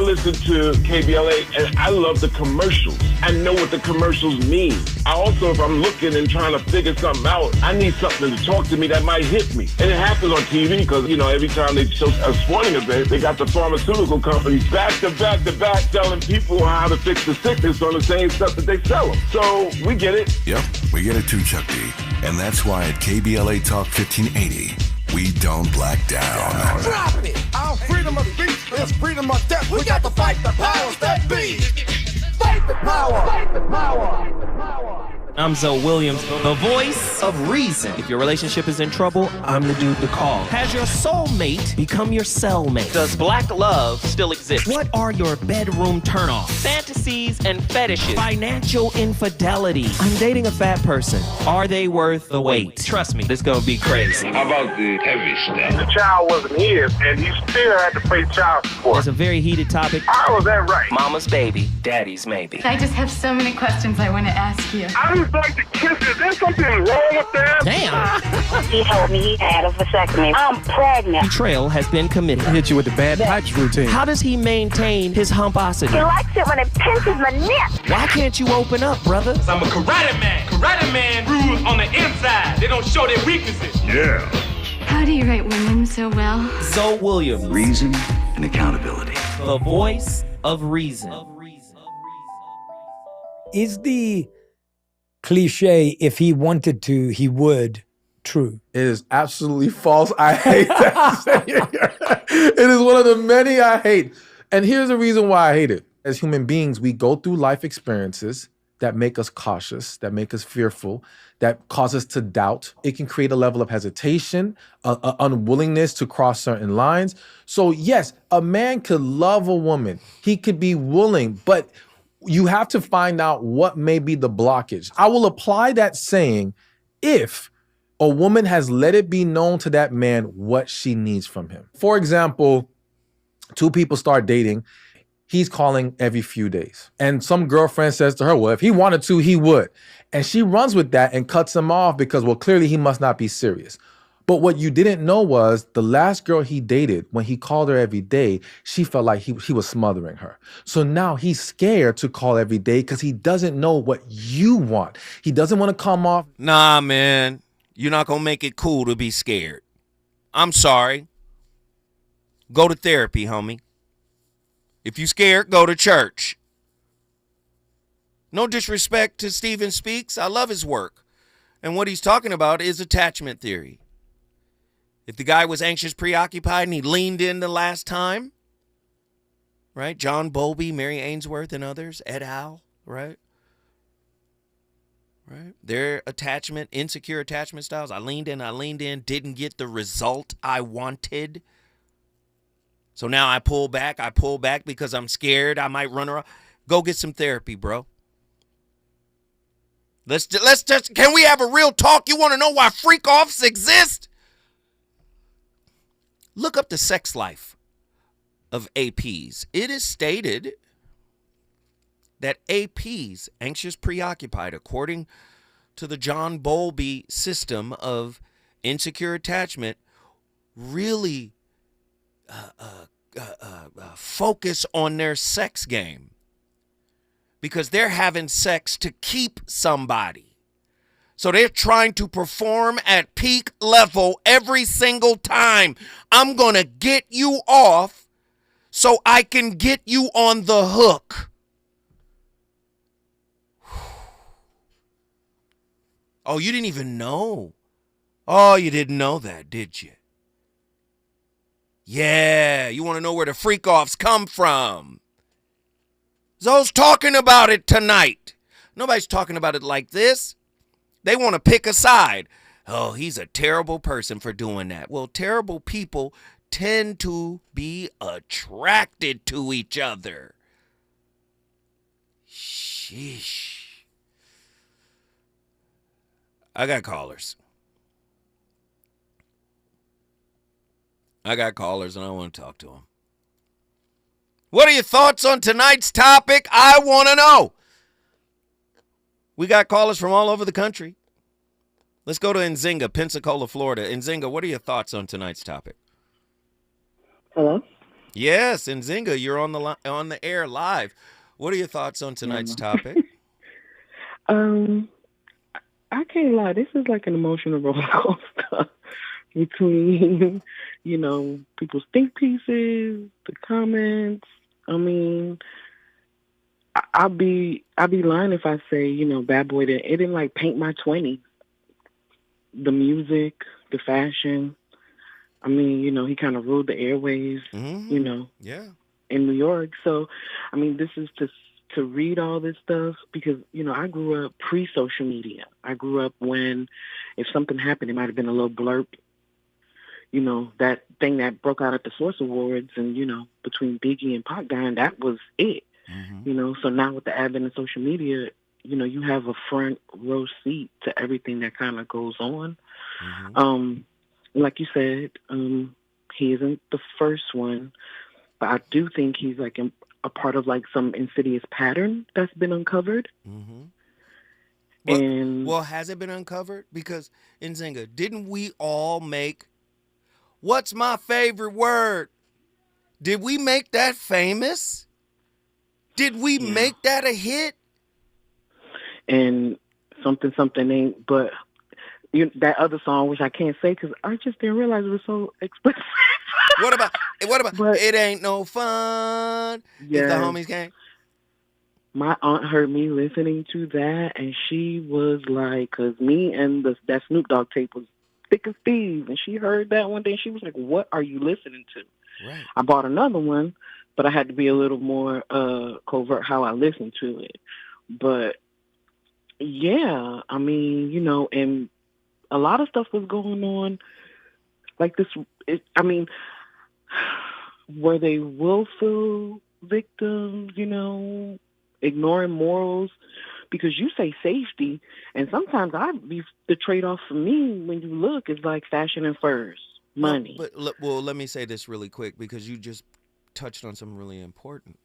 listen to KBLA and I love the commercials. I know what the commercials mean. I also, if I'm looking and trying to figure something out, I need something to talk to me that might hit me. And it happens on TV because, you know, every time they show a sporting event, they got the pharmaceutical companies back to back to back telling people how to fix the sickness on the same stuff that they sell them. So we get it. Yep, we get it too, Chuck D. And that's why at KBLA Talk 1580, we don't black down. Drop it! Our freedom of speech is freedom of death. We got to fight the powers that be. Fight the power! Fight the power! Fight the power! I'm Zoe Williams, the voice of reason. If your relationship is in trouble, I'm the dude to call. Has your soulmate become your cellmate? Does black love still exist? What are your bedroom turnoffs? Fantasies and fetishes. Financial infidelity. I'm dating a fat person. Are they worth the wait? Trust me, this gonna be crazy. How about the heavy stuff? The child wasn't his, and he still had to pay child support. It's a very heated topic. How was that right? Mama's baby, daddy's maybe. I just have so many questions I want to ask you. I just like to kiss. Is there something wrong with that? Damn. He told me he had a vasectomy. I'm pregnant. Betrayal has been committed. Hit you with the bad pipes routine. How does he maintain his humposity? He likes it when it pinches my neck. Why can't you open up, brother? I'm a karate man. Karate man rules on the inside. They don't show their weaknesses. Yeah. How do you write women so well? Zoe Williams, Reason and accountability. the voice of reason. Is the cliche, if he wanted to, he would, true? It is absolutely false. I hate that saying. It is one of the many I hate. And here's the reason why I hate it. As human beings, we go through life experiences that make us cautious, that make us fearful, that cause us to doubt. It can create a level of hesitation, a unwillingness to cross certain lines. So yes, a man could love a woman. He could be willing, but you have to find out what may be the blockage. I will apply that saying if a woman has let it be known to that man what she needs from him. For example, two people start dating. He's calling every few days. And some girlfriend says to her, well, if he wanted to, he would. And she runs with that and cuts him off because, well, clearly he must not be serious. But what you didn't know was the last girl he dated, when he called her every day, she felt like he was smothering her. So now he's scared to call every day because he doesn't know what you want. He doesn't want to come off. Nah, man, you're not going to make it cool to be scared. I'm sorry. Go to therapy, homie. If you scared, go to church. No disrespect to Stephen Speaks. I love his work. And what he's talking about is attachment theory. If the guy was anxious, preoccupied, and he leaned in the last time, right? John Bowlby, Mary Ainsworth, and others, Ed Howe, right? Right? Their attachment, insecure attachment styles. I leaned in, didn't get the result I wanted. So now I pull back because I'm scared I might run around. Go get some therapy, bro. Let's just, can we have a real talk? You want to know why freak-offs exist? Look up the sex life of APs. It is stated that APs, anxious preoccupied, according to the John Bowlby system of insecure attachment, really focus on their sex game because they're having sex to keep somebody. So they're trying to perform at peak level every single time. I'm going to get you off so I can get you on the hook. Oh, you didn't even know. Oh, you didn't know that, did you? Yeah, you want to know where the freak-offs come from. Zoe's talking about it tonight. Nobody's talking about it like this. They want to pick a side. Oh, he's a terrible person for doing that. Well, terrible people tend to be attracted to each other. Sheesh. I got callers. And I want to talk to them. What are your thoughts on tonight's topic? I want to know. We got callers from all over the country. Let's go to Nzinga, Pensacola, Florida. Nzinga, what are your thoughts on tonight's topic? Hello? Yes, and Zinga, you're on the air live. What are your thoughts on tonight's topic? I can't lie. This is like an emotional roller coaster between, people's think pieces, the comments. I mean, I'd be lying if I say, Bad Boy it didn't like paint my 20s. The music, the fashion. I mean, he kind of ruled the airways, Yeah. in New York. So, I mean, this is to read all this stuff because, I grew up pre-social media. I grew up when if something happened, it might have been a little blurb. That thing that broke out at the Source Awards and, between Biggie and Pac dying, that was it. So now with the advent of social media, you have a front row seat to everything that kind of goes on. Like you said, he isn't the first one, but I do think he's like a part of like some insidious pattern that's been uncovered. Well, has it been uncovered? Because Nzinga, didn't we all make what's my favorite word? Did we make that famous? Did we make that a hit? And something ain't, but that other song, which I can't say because I just didn't realize it was so explicit. What about It Ain't No Fun if the homies came? My aunt heard me listening to that, and she was like, because me and that Snoop Dogg tape was thick as thieves, and she heard that one day, and she was like, what are you listening to? Right. I bought another one, but I had to be a little more covert how I listened to it. But, yeah, I mean, and a lot of stuff was going on like this. Were they willful victims, ignoring morals? Because you say safety, and sometimes the trade-off for me when you look is like fashion and furs, money. Well, let me say this really quick because you just touched on something really important.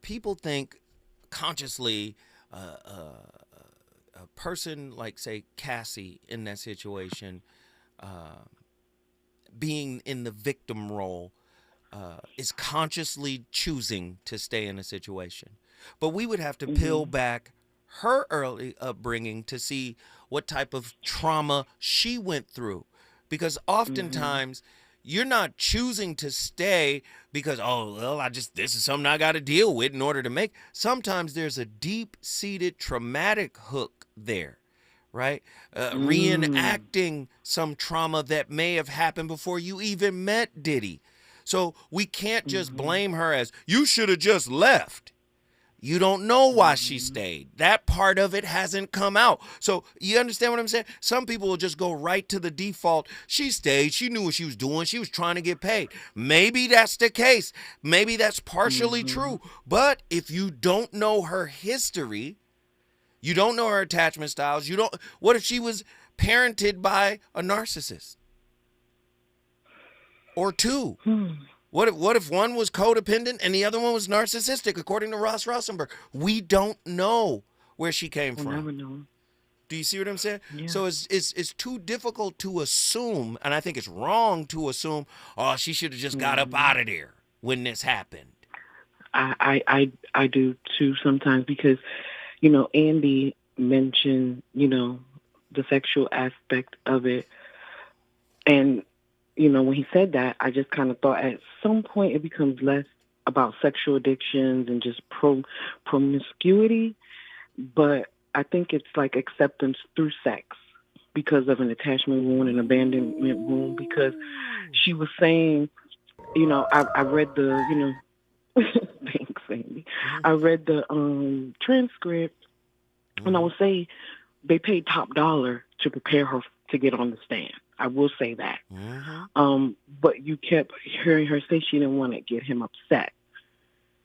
People think consciously a person like, say, Cassie in that situation, being in the victim role, is consciously choosing to stay in a situation. But we would have to peel back her early upbringing to see what type of trauma she went through. Because oftentimes you're not choosing to stay because, this is something I got to deal with in order to make. Sometimes there's a deep-seated traumatic hook there, right? Reenacting some trauma that may have happened before you even met Diddy. So we can't just blame her as, you should have just left. You don't know why she stayed. That part of it hasn't come out. So you understand what I'm saying? Some people will just go right to the default. She stayed. She knew what she was doing. She was trying to get paid. Maybe that's the case. Maybe that's partially true. But if you don't know her history, you don't know her attachment styles, what if she was parented by a narcissist? Or two? What if one was codependent and the other one was narcissistic, according to Ross Rosenberg? We don't know where she came from. Never know. Do you see what I'm saying? Yeah. So it's too difficult to assume, and I think it's wrong to assume, she should have just got up out of there when this happened. I do too sometimes because, Andy mentioned, the sexual aspect of it. And, when he said that, I just kind of thought at some point it becomes less about sexual addictions and just promiscuity. But I think it's like acceptance through sex because of an attachment wound, an abandonment wound, because she was saying, I read the, thanks, Sandy. I read the transcript, and I would say they paid top dollar to prepare her to get on the stand. I will say that. But you kept hearing her say she didn't want to get him upset.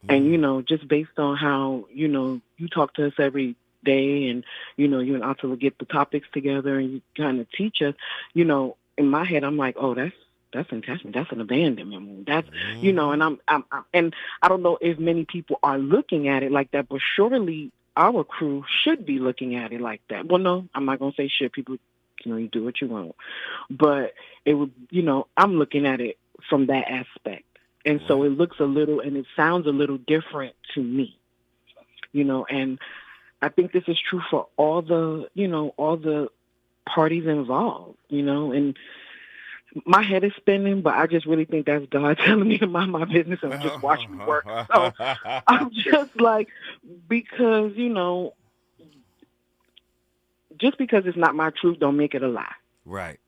And, just based on how, you talk to us every day and, you and Attila get the topics together and you kind of teach us, in my head, I'm like, oh, that's attachment. That's an abandonment. That's, and I'm and I don't know if many people are looking at it like that, but surely our crew should be looking at it like that. Well, no, I'm not going to say should. People, you do what you want. But it would, I'm looking at it from that aspect. And so it looks a little, and it sounds a little different to me, you know, and I think this is true for all the parties involved, you know, and my head is spinning, but I just really think that's God telling me to mind my business and just watch me work. So I'm just like, because, you know, just because it's not my truth, don't make it a lie. Right.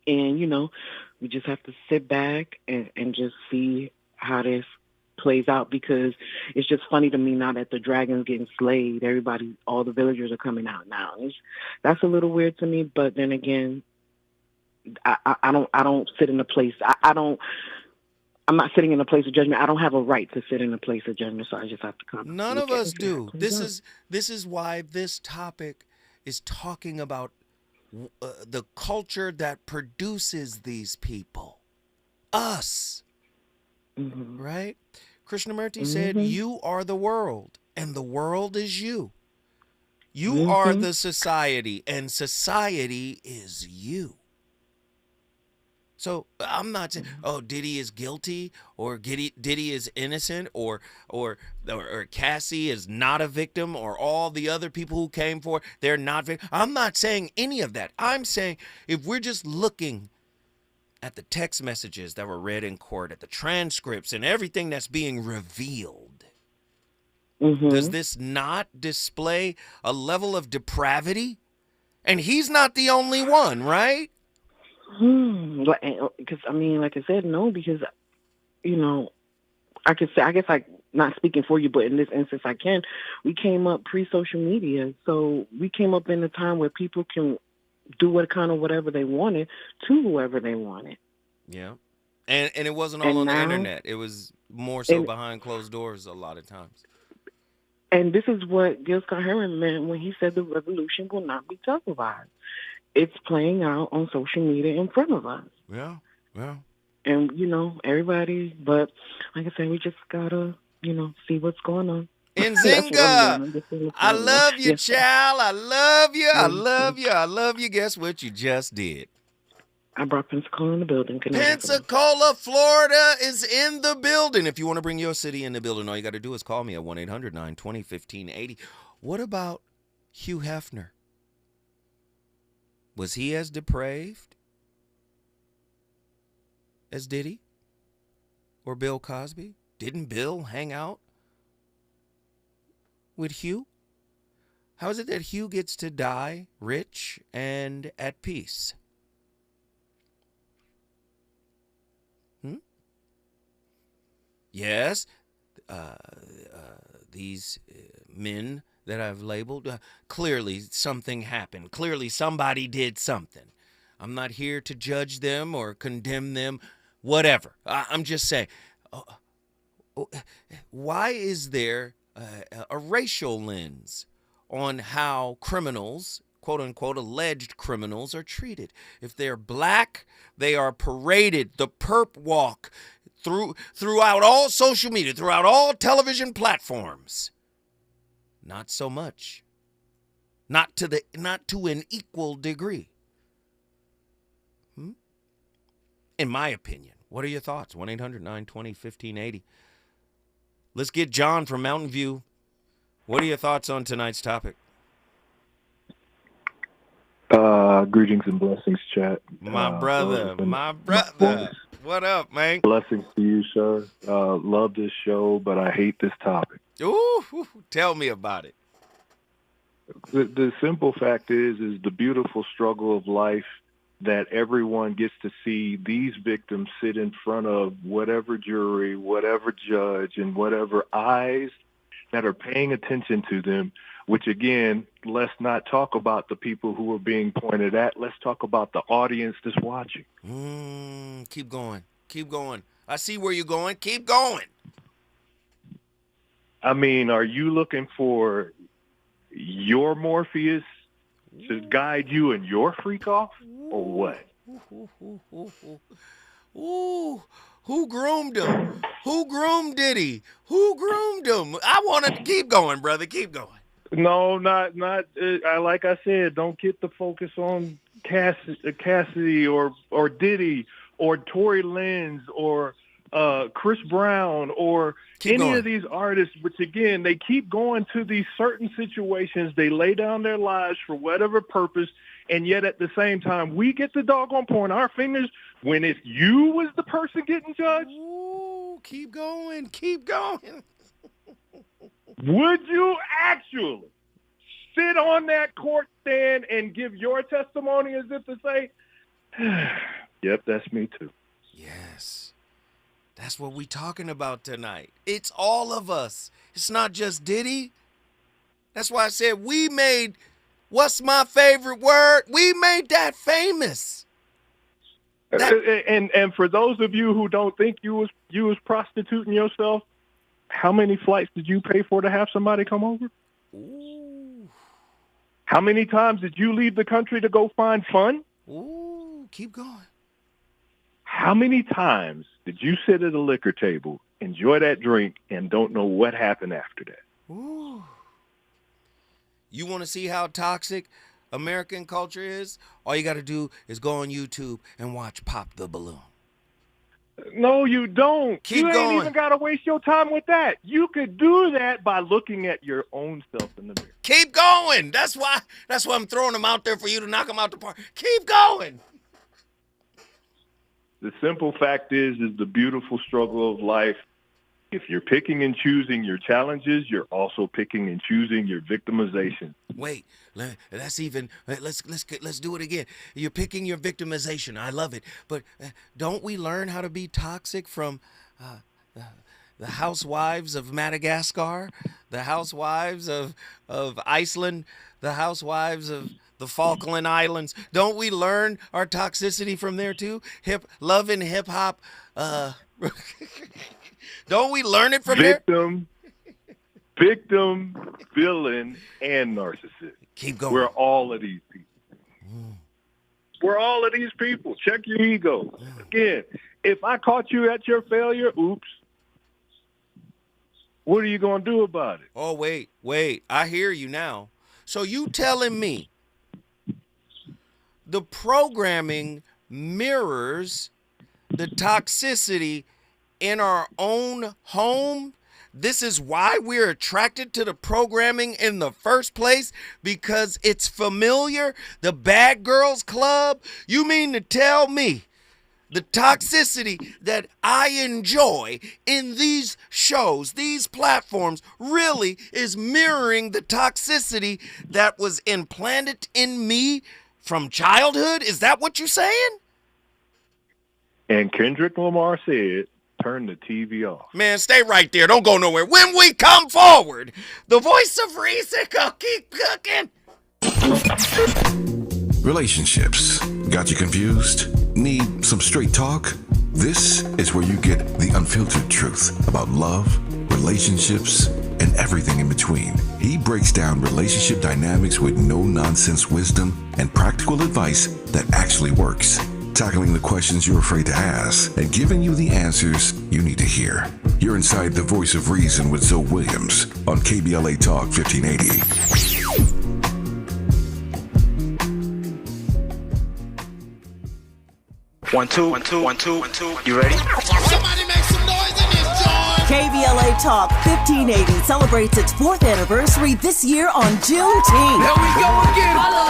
And, you know, we just have to sit back and just see how this plays out, because it's just funny to me now that the dragon's getting slayed. Everybody, all the villagers are coming out now. That's a little weird to me, but then again, I don't sit in a place. I'm not sitting in a place of judgment. I don't have a right to sit in a place of judgment, so I just have to come. None of us do. This is why this topic is talking about the culture that produces these people, us, right? Krishnamurti said, "You are the world, and the world is you. You are the society, and society is you." So I'm not saying, oh, Diddy is guilty, or Diddy is innocent, or Cassie is not a victim, or all the other people who came for, they're not victims. I'm not saying any of that. I'm saying if we're just looking at the text messages that were read in court, at the transcripts and everything that's being revealed, does this not display a level of depravity? And he's not the only one, right? Because I mean, like I said, no, because, you know, I could say, I guess, like, not speaking for you, but in this instance I can. We came up pre-social media, so we came up in a time where people can do whatever they wanted to whoever they wanted. Yeah, and it wasn't all on the internet. It was more so behind closed doors a lot of times. And this is what Gil Scott-Heron meant when he said the revolution will not be televised. It's playing out on social media in front of us. Yeah. And, you know, everybody, but like I said, we just gotta, you know, see what's going on. Nzinga, I love you, child. I love you. I love you. I love you. Guess what you just did? I brought Pensacola in the building. Pensacola, Florida is in the building. If you want to bring your city in the building, all you got to do is call me at 1-800-920-1580. What about Hugh Hefner? Was he as depraved as Diddy or Bill Cosby? Didn't Bill hang out with Hugh? How is it that Hugh gets to die rich and at peace? Yes, these men that I've labeled, clearly something happened. Clearly somebody did something. I'm not here to judge them or condemn them, whatever. I'm just saying, why is there a racial lens on how criminals, quote unquote, alleged criminals, are treated? If they're black, they are paraded, the perp walk, throughout all social media, throughout all television platforms. Not so much. Not to an equal degree. In my opinion. What are your thoughts? 1-800-920-1580. Let's get John from Mountain View. What are your thoughts on tonight's topic? Greetings and blessings, chat. My brother. What up, man? Blessings to you, sir. Love this show, but I hate this topic. Ooh, tell me about it. The simple fact is the beautiful struggle of life that everyone gets to see these victims sit in front of whatever jury, whatever judge, and whatever eyes that are paying attention to them, which, again, let's not talk about the people who are being pointed at. Let's talk about the audience that's watching. Keep going. Keep going. I see where you're going. Keep going. I mean, are you looking for your Morpheus to guide you in your freak off, or what? Ooh, who groomed him? Who groomed Diddy? Who groomed him? I want to keep going, brother. Keep going. No, not. Like I said, don't get the focus on Cassidy or Diddy or Tory Lanez or Chris Brown or any of these artists, which again, they keep going to these certain situations. They lay down their lives for whatever purpose. And yet at the same time, we get the doggone point our fingers when it's you was the person getting judged. Ooh, keep going. Keep going. Would you actually sit on that court stand and give your testimony as if to say, yep, that's me too. Yes. That's what we talking about tonight. It's all of us. It's not just Diddy. That's why I said we made, what's my favorite word? We made that famous. And for those of you who don't think you was prostituting yourself, how many flights did you pay for to have somebody come over? Ooh. How many times did you leave the country to go find fun? Ooh, keep going. How many times did you sit at a liquor table, enjoy that drink, and don't know what happened after that? Ooh. You want to see how toxic American culture is? All you got to do is go on YouTube and watch Pop the Balloon. No, you don't. Keep you going. Ain't even got to waste your time with that. You could do that by looking at your own self in the mirror. Keep going. That's why I'm throwing them out there for you to knock them out the park. Keep going. The simple fact is the beautiful struggle of life. If you're picking and choosing your challenges, you're also picking and choosing your victimization. Wait, let's do it again. You're picking your victimization. I love it. But don't we learn how to be toxic from the housewives of Madagascar, the housewives of Iceland, the housewives of the Falkland Islands? Don't we learn our toxicity from there too? Love and hip hop. Don't we learn it from Victim, villain, and narcissist. Keep going. We're all of these people. We're all of these people. Check your ego. Again, if I caught you at your failure, oops. What are you going to do about it? Oh, wait. I hear you now. So you telling me the programming mirrors the toxicity in our own home? This is why we're attracted to the programming in the first place, because it's familiar. The Bad Girls Club? You mean to tell me the toxicity that I enjoy in these shows, these platforms, really is mirroring the toxicity that was implanted in me from childhood? Is that what you're saying? And Kendrick Lamar said, turn the TV off. Man, stay right there. Don't go nowhere. When we come forward, the voice of reason will keep cooking. Relationships. Got you confused? Need some straight talk? This is where you get the unfiltered truth about love, relationships, and everything in between. He breaks down relationship dynamics with no-nonsense wisdom and practical advice that actually works. Tackling the questions you're afraid to ask and giving you the answers you need to hear. You're inside the voice of reason with Zoe Williams on KBLA Talk 1580. One, two. You ready? Somebody make some noise in this joint. KBLA Talk 1580 celebrates its 4th anniversary this year on Juneteenth. Here we go again. Holla.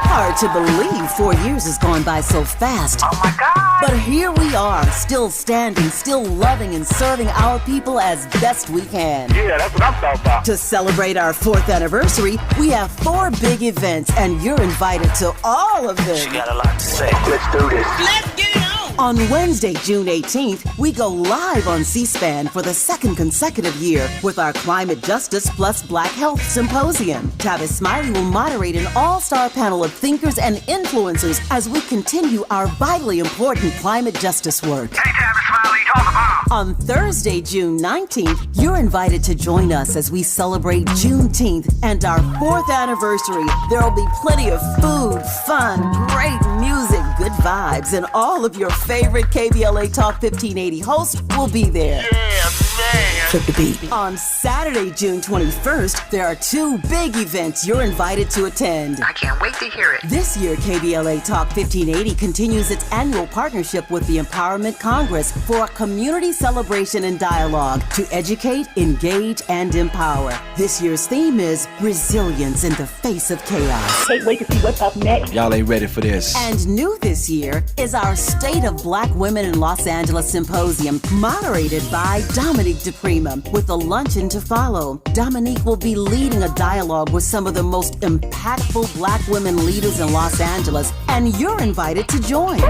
Hard to believe 4 years has gone by so fast. Oh my God. But here we are, still standing, still loving and serving our people as best we can. Yeah, that's what I'm talking about. To celebrate our 4th anniversary, we have 4 big events, and you're invited to all of them. She got a lot to say. Let's do this. Let's get it on! On Wednesday, June 18th, we go live on C-SPAN for the 2nd consecutive year with our Climate Justice plus Black Health Symposium. Tavis Smiley will moderate an all-star panel of thinkers and influencers as we continue our vitally important climate justice work. Hey, Tavis Smiley, talk about. On Thursday, June 19th, you're invited to join us as we celebrate Juneteenth and our 4th anniversary. There'll be plenty of food, fun, great music, good vibes, and all of your favorite KBLA Talk 1580 hosts will be there. Yeah, man. Flip the beat. On Saturday, June 21st, there are 2 big events you're invited to attend. I can't wait to hear it. This year, KBLA Talk 1580 continues its annual partnership with the Empowerment Congress for a community celebration and dialogue to educate, engage, and empower. This year's theme is resilience in the face of chaos. Can't wait to see what's up next. Y'all ain't ready for this. And new this year is our State of Black Women in Los Angeles Symposium, moderated by Dominique DePrima, with a luncheon to follow. Dominique will be leading a dialogue with some of the most impactful Black women leaders in Los Angeles, and you're invited to join.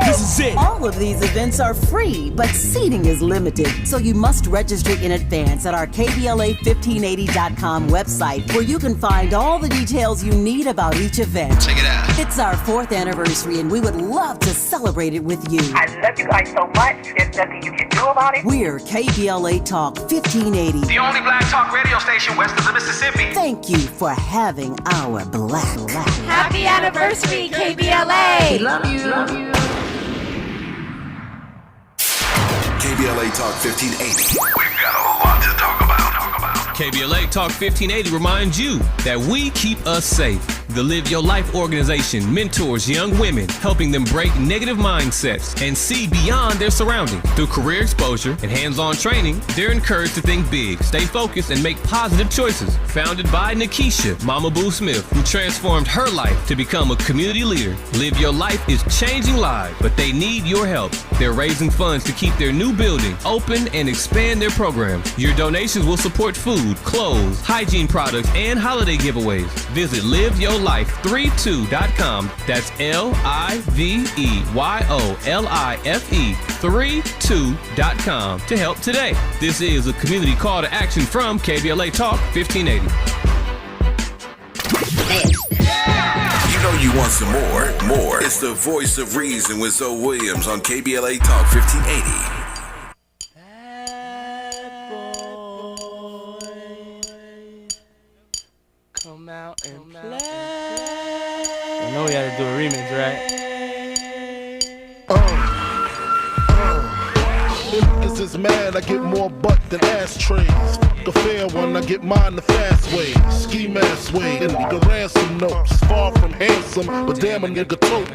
This is it. All of these events are free, but seating is limited, so you must register in advance at our KBLA1580.com website, where you can find all the details you need about each event. Check it out. It's our 4th anniversary, and we would love to celebrate it with you. I love you guys so much. There's nothing you can do about it. We're KBLA Talk 1580. The only black talk radio station west of the Mississippi. Thank you for having our black. Happy anniversary, KBLA! We love you. Love you. KBLA Talk 1580. We've got a lot to talk about. KBLA Talk 1580 reminds you that we keep us safe. The Live Your Life organization mentors young women, helping them break negative mindsets and see beyond their surroundings. Through career exposure and hands-on training, they're encouraged to think big, stay focused, and make positive choices. Founded by Nikisha Mama Boo Smith, who transformed her life to become a community leader. Live Your Life is changing lives, but they need your help. They're raising funds to keep their new building open and expand their program. Your donations will support food, clothes, hygiene products, and holiday giveaways. Visit liveyourlife32.com. That's LIVEYOLIFE32.com to help today. This is a community call to action from KBLA Talk 1580. You know you want some more. It's the voice of reason with Zoe Williams on KBLA Talk 1580. Come out and play. I know we had to do a remix, right? Niggas is mad, I get more butt than ashtrays. Fuck a fair one, I get mine the fast way. Ski mask way, and the ransom notes. Far from handsome, but damn a nigga tote.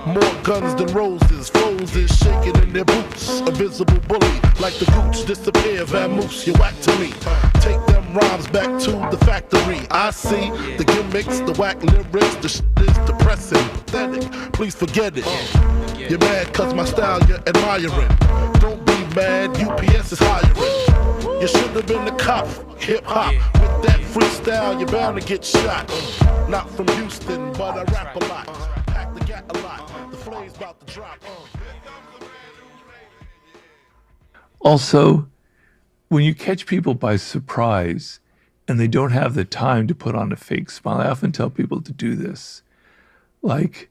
More guns than roses, foes is shaking in their boots. A visible bully, like the gooch, disappear, vamoose, you whack to me. Take them rhymes back to the factory. I see the gimmicks, the whack lyrics, the shit is depressing, pathetic. Please forget it. You're mad cause my style you're admiring. Don't be mad, UPS is hiring. You should have been the cop, hip hop. With that freestyle, you're bound to get shot. Not from Houston, but I rap a lot. Pack the gat a lot. The flame's about to drop. Also, when you catch people by surprise and they don't have the time to put on a fake smile, I often tell people to do this. Like,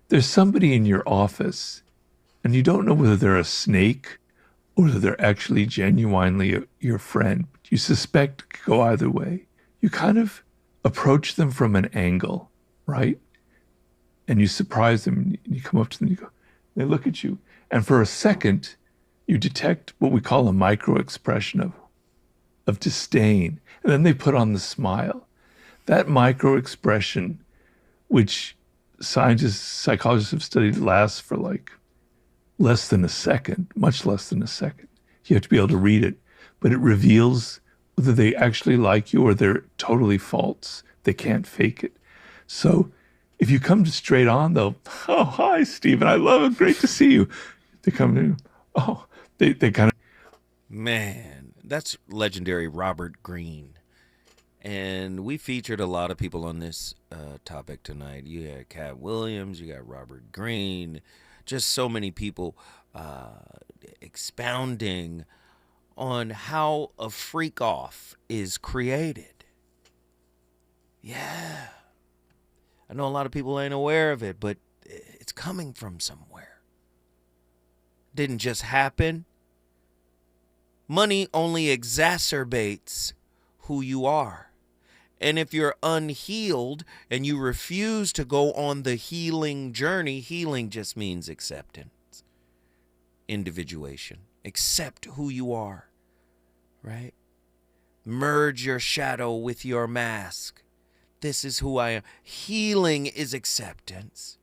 there's somebody in your office and you don't know whether they're a snake or whether they're actually genuinely your friend. You suspect it could go either way. You kind of approach them from an angle, right? And you surprise them and you come up to them and you go, they look at you. And for a second, you detect what we call a micro expression of disdain. And then they put on the smile. That micro expression, which scientists, psychologists have studied, lasts for like less than a second, much less than a second. You have to be able to read it, but it reveals whether they actually like you or they're totally false. They can't fake it. So if you come straight on, they'll, oh, hi, Stephen, I love it, great to see you. They come in, oh, they kind of. Man, that's legendary Robert Greene. And we featured a lot of people on this topic tonight. You had Cat Williams, you got Robert Greene, just so many people expounding on how a freak off is created. Yeah. I know a lot of people ain't aware of it, but it's coming from somewhere. Didn't just happen. Money only exacerbates who you are. And if you're unhealed and you refuse to go on the healing journey, healing just means acceptance, individuation. Accept who you are. right? Merge your shadow with your mask. This is who I am. Healing is acceptance.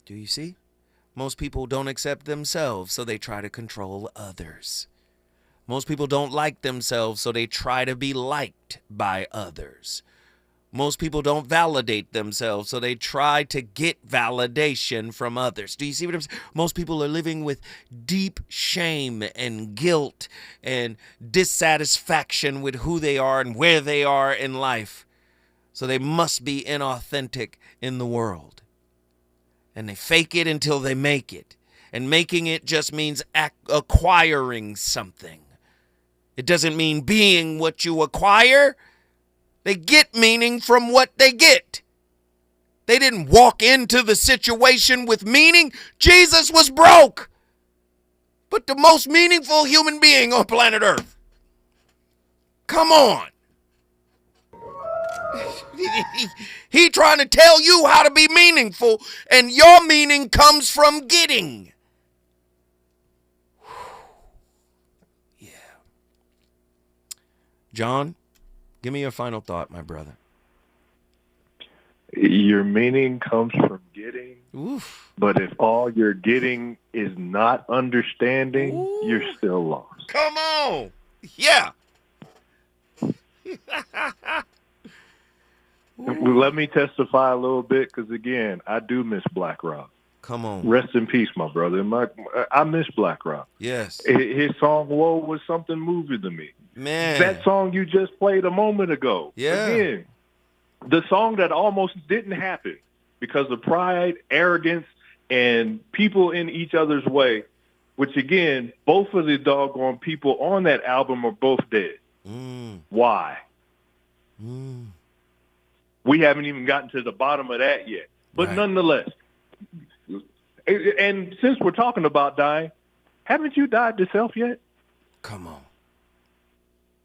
Do you see? Most people don't accept themselves, so they try to control others. Most people don't like themselves, so they try to be liked by others. Most people don't validate themselves, so they try to get validation from others. Do you see what I'm saying? Most people are living with deep shame and guilt and dissatisfaction with who they are and where they are in life. So they must be inauthentic in the world. And they fake it until they make it. And making it just means acquiring something. It doesn't mean being what you acquire. They get meaning from what they get. They didn't walk into the situation with meaning. Jesus was broke, but the most meaningful human being on planet Earth. Come on. He trying to tell you how to be meaningful, and your meaning comes from getting. Yeah. John? Give me your final thought, my brother. Your meaning comes from getting. Oof. But if all you're getting is not understanding, you're still lost. Come on. Yeah. Let me testify a little bit, because, again, I do miss Black Rob. Come on. Rest in peace, my brother. I miss Black Rob. Yes. His song, Whoa, was something moving to me. Man. That song you just played a moment ago. Yeah. Again, the song that almost didn't happen because of pride, arrogance, and people in each other's way, which, again, both of the doggone people on that album are both dead. Why? We haven't even gotten to the bottom of that yet. But nonetheless, and since we're talking about dying, haven't you died to self yet? Come on.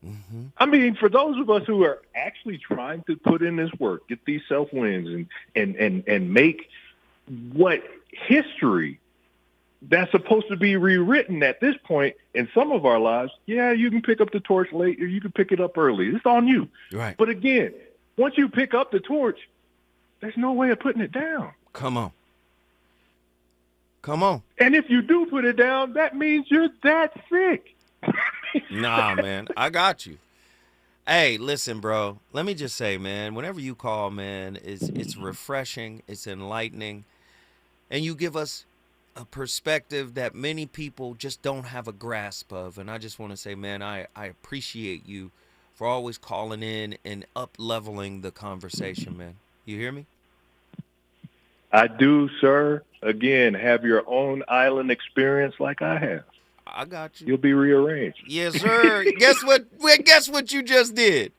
Mm-hmm. I mean, for those of us who are actually trying to put in this work, get these self-wins and make what history that's supposed to be rewritten at this point in some of our lives, yeah, you can pick up the torch late or you can pick it up early. It's on you. Right. But again, once you pick up the torch, there's no way of putting it down. Come on. Come on. And if you do put it down, that means you're that sick. Nah, man, I got you. Hey, listen, bro. Let me just say, man, whenever you call, man, it's refreshing, it's enlightening, and you give us a perspective that many people just don't have a grasp of. And I just want to say, man, I appreciate you for always calling in and up-leveling the conversation, man. You hear me? I do, sir. Again, have your own island experience like I have. I got you. You'll be rearranged. Yes, sir. Guess what? Guess what you just did?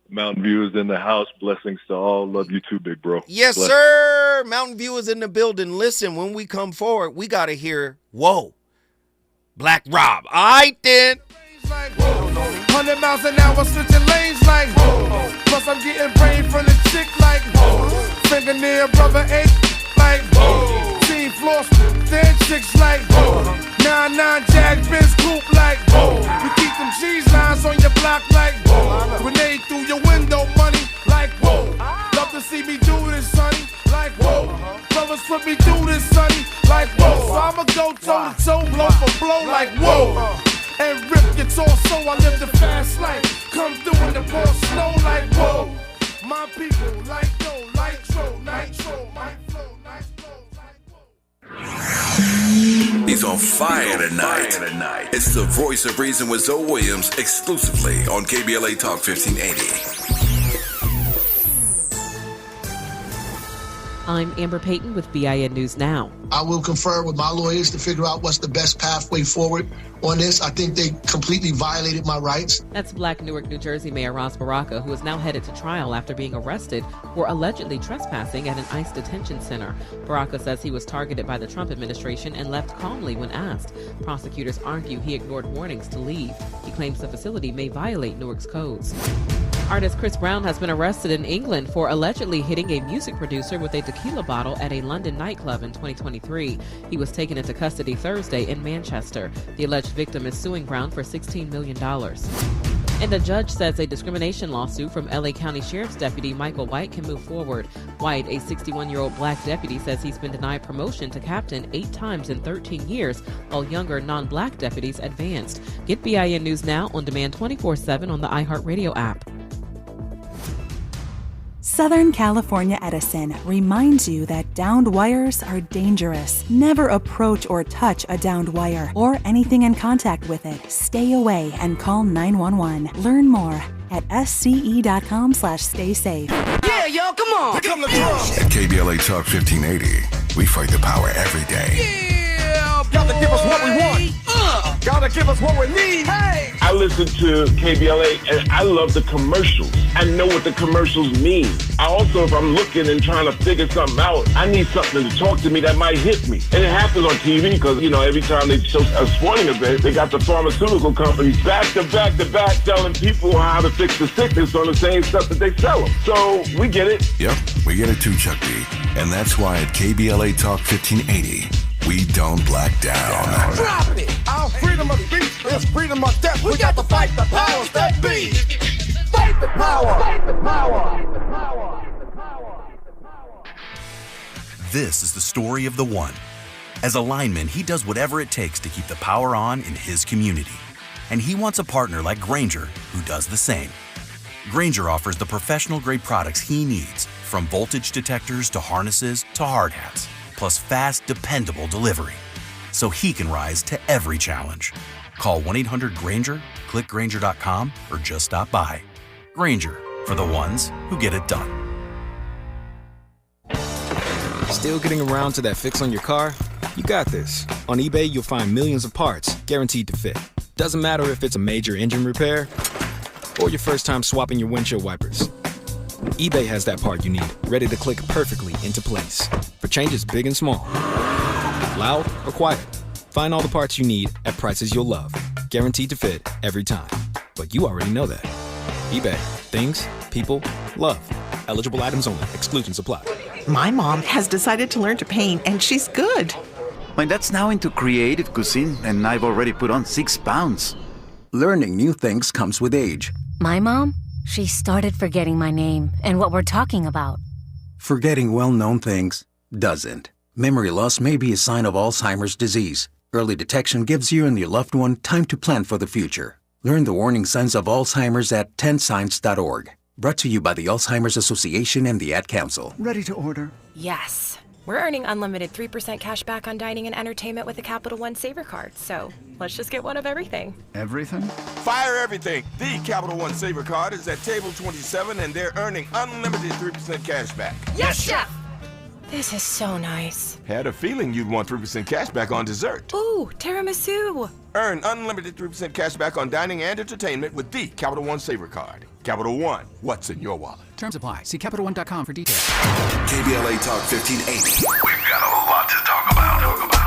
Mountain View is in the house. Blessings to all. Love you too, big bro. Yes, sir. Mountain View is in the building. Listen, when we come forward, we got to hear, whoa, Black Rob. All right, then. 100 miles an hour, switching lanes like whoa. Plus I'm getting brain from the chick like whoa. Fingernail brother ache like whoa. Team floss, then chicks like whoa. 9-9 Jag Benz coupe like whoa. You keep them cheese lines on your block like whoa. Grenade through your window, money like whoa. Love to see me do this, sonny, like whoa. Brothers put me through this, sonny, like whoa. So I'ma go toe to toe, blow for blow like whoa. And rip your torso, I live the fast life. Come through in the pour snow like whoa. My people like no nitro, my flow, He's on fire tonight. It's the Voice of Reason with Zoe Williams, exclusively on KBLA Talk 1580. I'm Amber Payton with BIN News Now. I will confer with my lawyers to figure out what's the best pathway forward on this. I think they completely violated my rights. That's Black Newark, New Jersey Mayor Ras Baraka, who is now headed to trial after being arrested for allegedly trespassing at an ICE detention center. Baraka says he was targeted by the Trump administration and left calmly when asked. Prosecutors argue he ignored warnings to leave. He claims the facility may violate Newark's codes. Artist Chris Brown has been arrested in England for allegedly hitting a music producer with a tequila bottle at a London nightclub in 2023. He was taken into custody Thursday in Manchester. The alleged victim is suing Brown for $16 million. And the judge says a discrimination lawsuit from LA County Sheriff's Deputy Michael White can move forward. White, a 61-year-old black deputy, says he's been denied promotion to captain 8 times in 13 years, while younger non-black deputies advanced. Get BIN News Now on demand 24/7 on the iHeartRadio app. Southern California Edison reminds you that downed wires are dangerous. Never approach or touch a downed wire or anything in contact with it. Stay away and call 911. Learn more at sce.com/stay safe. Yeah, yo, come on. Here come the drums. At KBLA Talk 1580, we fight the power every day. Yeah, gotta give us what we want. Gotta give us what we need. Hey. I listen to KBLA and I love the commercials. I know what the commercials mean. I also, if I'm looking and trying to figure something out, I need something to talk to me that might hit me. And it happens on TV because, you know, every time they show a sporting event, they got the pharmaceutical companies back to back to back telling people how to fix the sickness on the same stuff that they sell them. So we get it. Yep, we get it too, Chuck D. And that's why at KBLA Talk 1580, we don't black down. Drop it. Our freedom of speech is freedom of death. We got to fight the powers that be. Fight the power. Fight the power. This is the story of the one. As a lineman, he does whatever it takes to keep the power on in his community. And he wants a partner like Grainger who does the same. Grainger offers the professional-grade products he needs, from voltage detectors to harnesses to hard hats, plus fast, dependable delivery, so he can rise to every challenge. Call 1-800-GRAINGER, click Grainger.com, or just stop by. Grainger, for the ones who get it done. Still getting around to that fix on your car? You got this. On eBay, you'll find millions of parts guaranteed to fit. Doesn't matter if it's a major engine repair or your first time swapping your windshield wipers. eBay has that part you need, ready to click perfectly into place for changes big and small. Loud or quiet, find all the parts you need at prices you'll love. Guaranteed to fit every time. But you already know that. eBay. Things, people, love. Eligible items only. Exclusions apply. My mom has decided to learn to paint, and she's good. My dad's now into creative cuisine, and I've already put on 6 pounds. Learning new things comes with age. My mom? She started forgetting my name and what we're talking about. Forgetting well-known things doesn't. Memory loss may be a sign of Alzheimer's disease. Early detection gives you and your loved one time to plan for the future. Learn the warning signs of Alzheimer's at 10signs.org. Brought to you by the Alzheimer's Association and the Ad Council. Ready to order? Yes. We're earning unlimited 3% cash back on dining and entertainment with a Capital One Saver card, so let's just get one of everything. Everything? Fire everything. The Capital One Saver card is at table 27 and they're earning unlimited 3% cash back. Yes, Chef! This is so nice. Had a feeling you'd want 3% cash back on dessert. Ooh, tiramisu. Earn unlimited 3% cash back on dining and entertainment with the Capital One Saver card. Capital One, what's in your wallet? Terms apply. See CapitalOne.com for details. KBLA Talk 1580. We've got a lot to talk about.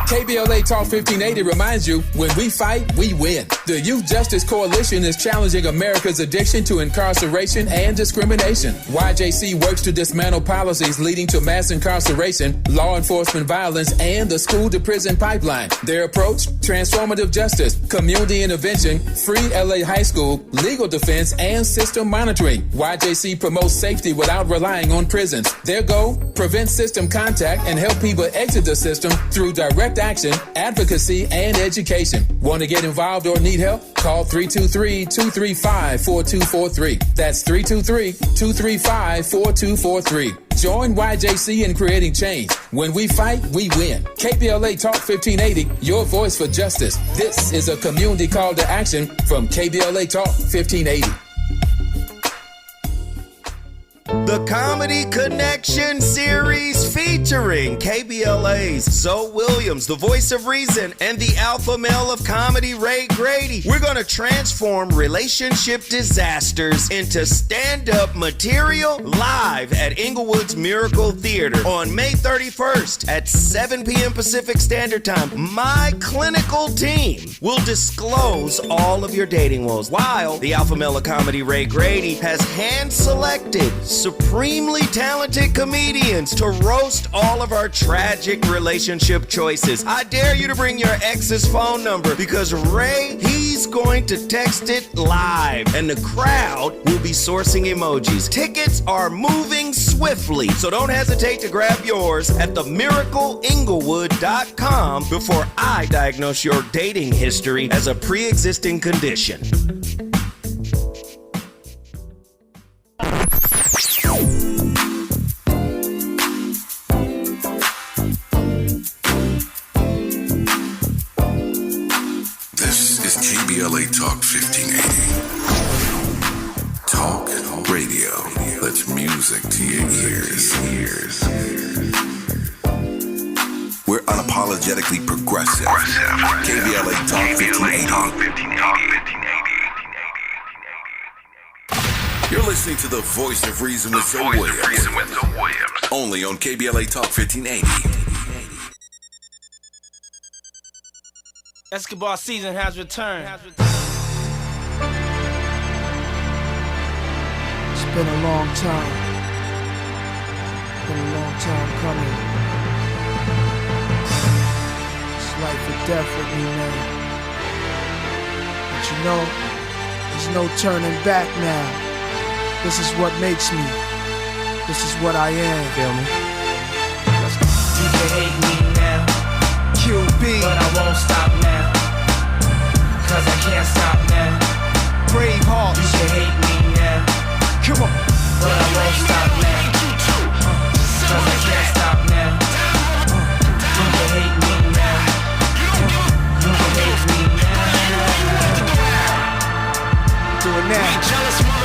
KBLA Talk 1580 reminds you, when we fight, we win. The Youth Justice Coalition is challenging America's addiction to incarceration and discrimination. YJC works to dismantle policies leading to mass incarceration, law enforcement violence, and the school-to-prison pipeline. Their approach, transformative justice, community intervention, free LA high school, legal defense, and system monitoring. YJC promotes safety without relying on prisons. Their goal, prevent system contact and help people exit the system through direct action, advocacy, and education. Want to get involved or need help? Call 323-235-4243. That's 323-235-4243. Join YJC in creating change. When we fight, we win. KBLA Talk 1580, your voice for justice. This is a community call to action from KBLA Talk 1580. The Comedy Connection series featuring KBLA's Zoe Williams, the voice of reason, and the alpha male of comedy, Ray Grady. We're going to transform relationship disasters into stand-up material live at Inglewood's Miracle Theater on May 31st at 7 p.m. Pacific Standard Time. My clinical team will disclose all of your dating woes, while the alpha male of comedy, Ray Grady, has hand-selected supremely talented comedians to roast all of our tragic relationship choices. I dare you to bring your ex's phone number, because Ray, he's going to text it live, and the crowd will be sourcing emojis. Tickets are moving swiftly, so don't hesitate to grab yours at themiracleinglewood.com before I diagnose your dating history as a pre-existing condition. KBLA Talk 1580. Talk radio. That's music to your ears. We're unapologetically progressive. KBLA Talk 1580. You're listening to the voice of reason with Zoe Williams. Only on KBLA Talk 1580. Escobar season has returned. It's been a long time. Been a long time coming. It's life or death with me, man. But you know, there's no turning back now. This is what makes me. This is what I am. Feel me? You can hate me now, QB, but I won't stop now. Cause I can't stop now. Brave heart. You can hate me now, come on, but I won't stop now. Cause I can't stop now. You can hate me now. You can hate me now. do it now.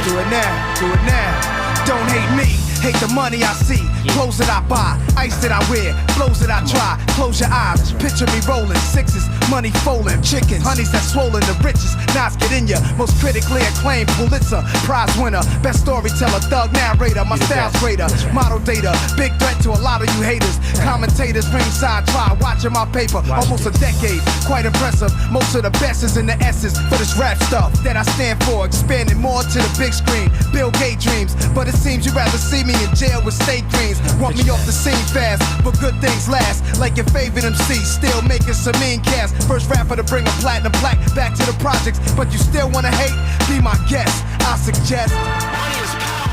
Do it now. Do it now. Don't hate me. Hate the money I see, clothes that I buy, ice that I wear, flows that I try. Close your eyes, picture me rolling, sixes, money folding, chickens, honeys that swollen, the richest, knots get in ya. Most critically acclaimed Pulitzer Prize winner, best storyteller, thug narrator, my style's greater, model data, big threat to a lot of you haters. Commentators ringside try, watching my paper, almost a decade, quite impressive. Most of the best is in the essence for this rap stuff that I stand for, expanding more to the big screen. Bill Gates dreams, but it seems you'd rather see me in jail with state dreams. Want me off the scene fast, but good things last. Like your favorite MC, still making some mean cash. First rapper to bring a platinum plaque back to the projects, but you still wanna hate? Be my guest, I suggest. Money is power.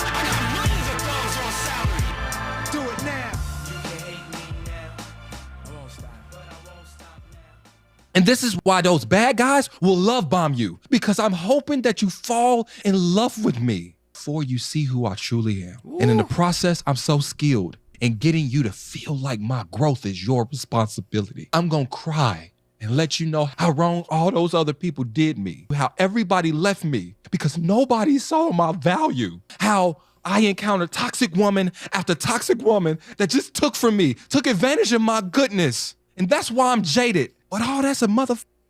I got millions of dollars on salary. Do it now. You can hate me now. I won't stop, but I won't stop now. And this is why those bad guys will love bomb you, because I'm hoping that you fall in love with me before you see who I truly am. Ooh. And in the process, I'm so skilled in getting you to feel like my growth is your responsibility. I'm gonna cry and let you know how wrong all those other people did me, how everybody left me because nobody saw my value, how I encountered toxic woman after toxic woman that just took from me, took advantage of my goodness. And that's why I'm jaded. But all that's a